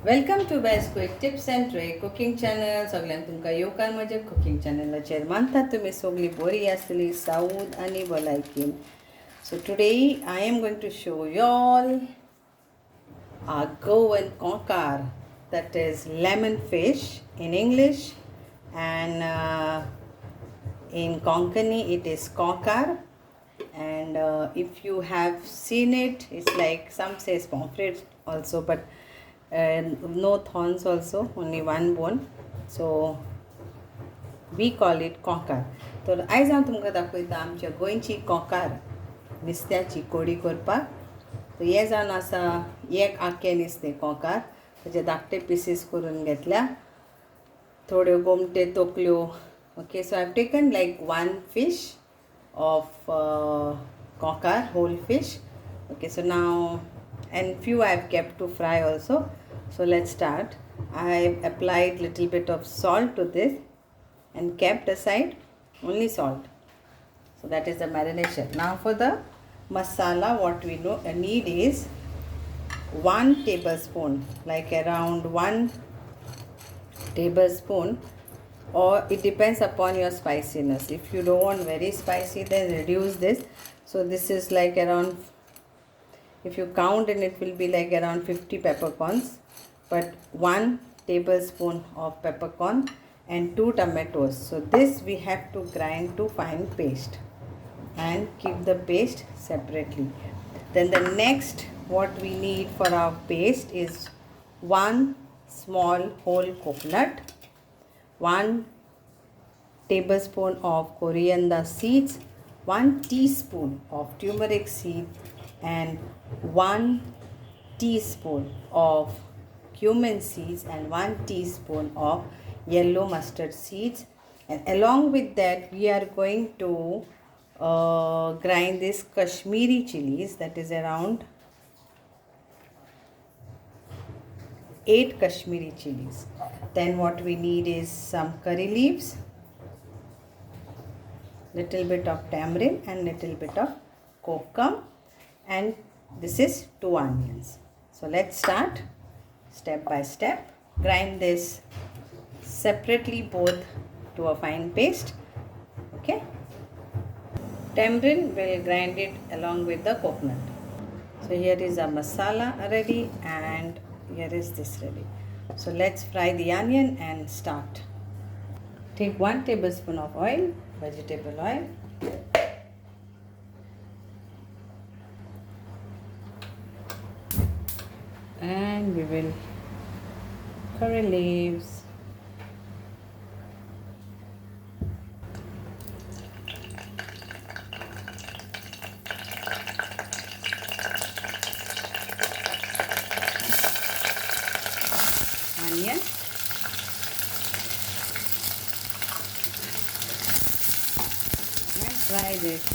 Welcome to best quick tips and trick cooking channel. सगळ्यांक तुमकां येवकार म्हज्या कुकिंग चॅनलाचेर. मानतात तुमी सगळीं बरी आसतली सावध आनी भलायकीन. So today I am going to show you all a Goan Konkar, that is lemon fish in English, and in Konkani it is Konkar. And if you have seen it, it's like some says pomfret also, but no thorns also, only one bone, so we call it konkar. तर आयज हांव तुमकां दाखयता आमच्या गोंयची कोंकार नुस्त्याची कोडी करपाक. तर हें जावन आसा एक आख्खें नुस्तें कोंकार. तेजे धाकटे पीसीस करून घेतल्या, थोड्यो गोमटे तोकल्यो. Okay, so I have taken like one fish of konkar, whole fish. Okay, so now, and few I have kept to fry also. So let's start. I applied little bit of salt to this and kept aside only salt. So that is the marination. Now for the masala, what we need is 1 tablespoon, like around 1 tablespoon, or it depends upon your spiciness. If you don't want very spicy, then reduce this. So this is like around, if you count, and it will be like around 50 peppercorns, but 1 tablespoon of peppercorn and 2 tomatoes. So this we have to grind to fine paste and keep the paste separately. Then the next what we need for our paste is 1 small whole coconut, 1 tablespoon of coriander seeds, 1 teaspoon of turmeric seed, and 1 teaspoon of cumin seeds, and 1 teaspoon of yellow mustard seeds. And along with that, we are going to grind this Kashmiri chilies, that is around 8 Kashmiri chilies. Then what we need is some curry leaves, little bit of tamarind, and little bit of kokum, and this is 2 onions. So let's start step by step. Grind this separately both to a fine paste. Okay, tamarind will grind it along with the coconut. So here is a masala ready, and here is this ready. So let's fry the onion and start. Take 1 tablespoon of oil, vegetable oil, and we will curry leaves, onion, and fry this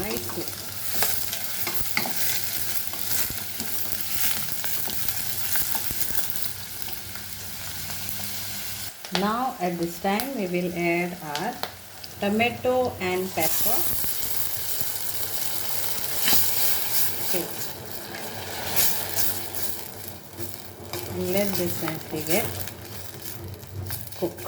nicely. Now at this time we will add our tomato and pepper. Okay. And let this nicely get cooked.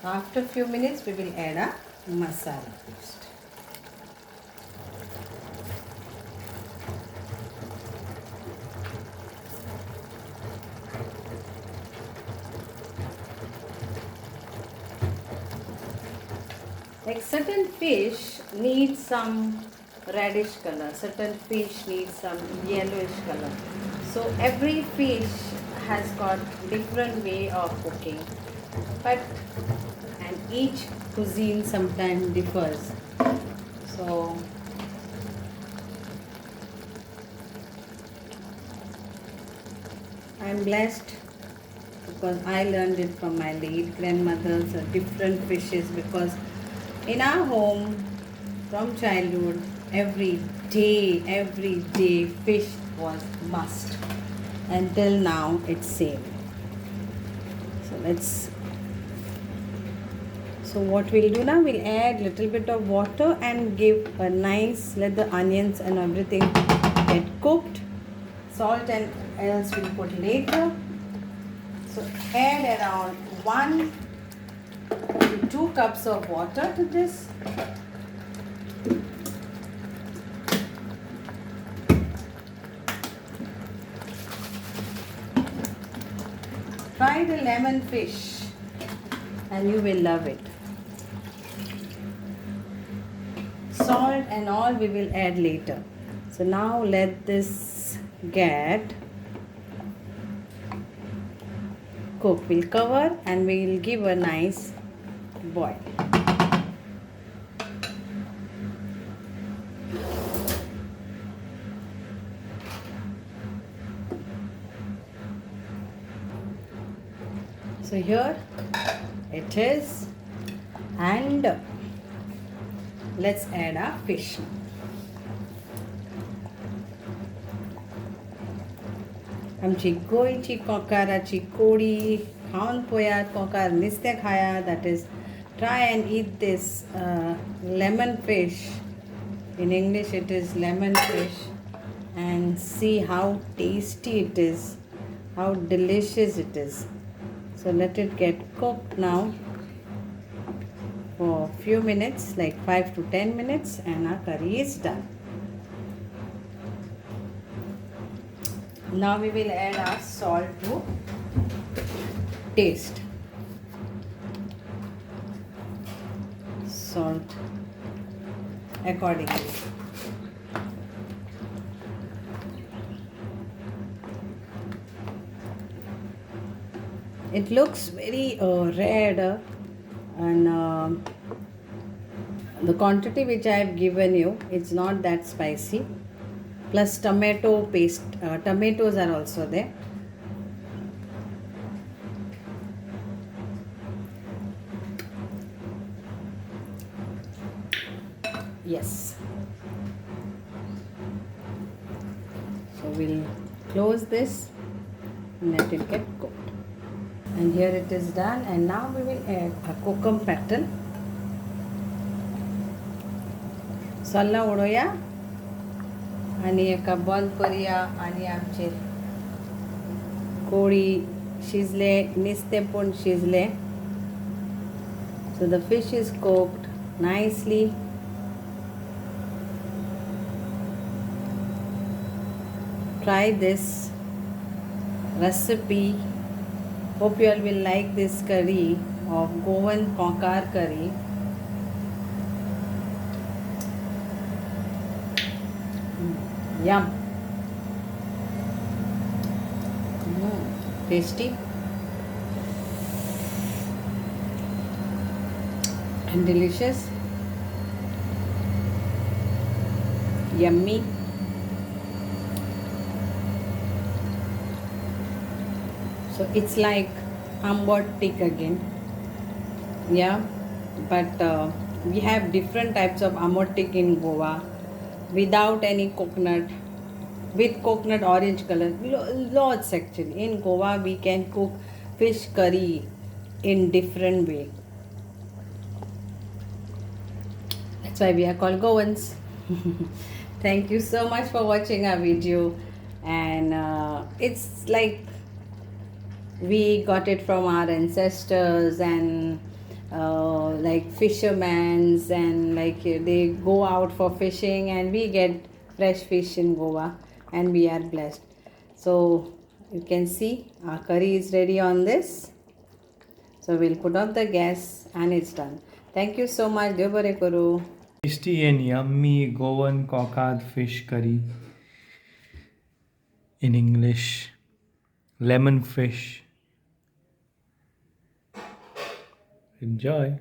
After few minutes we will add a masala paste. Like certain fish need some reddish color, certain fish need some yellowish color. So every fish has got different way of cooking, but and each cuisine sometimes differs. So I am blessed because I learned it from my late grandmother's different fishes, because in our home from childhood every day fish was must. Until now it's same. So let's So what we'll do now, we'll add little bit of water and give a nice, let the onions and everything get cooked. Salt and else we'll put later. So add around 1 to 2 cups of water to this. Try the lemon fish and you will love it. Salt and all we will add later. So now let this get cook. We'll cover and we'll give a nice boil. So here it is, and let's add our fish. आमची गोंयची कोंकाराची कोडी खावन पळयात, कोंकार नुस्तें खायात. That is, try and eat this lemon fish. In English it is lemon fish, and see how tasty it is, how delicious it is. So let it get cooked now for a few minutes, like 5 to 10 minutes, and our curry is done. Now we will add our salt to taste. Salt accordingly. It looks very red, and the quantity which I have given you, it's not that spicy. Plus tomato paste, tomatoes are also there. Yes. So we'll close this and let it get cooked. And here it is done, and now we will add a kokum pattern. Salla udoya आणि एका बंद करूया, आणि आमचे कोळी शिजले, नुस्तें पण शिजले. So the fish is cooked nicely. Try this recipe. Hope you all will like this curry of Goan Konkar curry. Yum. Tasty and delicious. Yummy. So it's like Ambotik again. Yeah, but we have different types of Amotik in Goa. Without any coconut, with coconut orange color, lots actually. In Goa we can cook fish curry in different way. That's why we are called Goans. Thank you so much for watching our video, and it's like we got it from our ancestors, and like fishermen, and like they go out for fishing, and we get fresh fish in Goa, and we are blessed. So you can see our curry is ready on this. So we'll put off the gas, and it's done. Thank you so much. Dev bare karo. Tasty and yummy Goan Kokar fish curry. In English, lemon fish. Enjoy.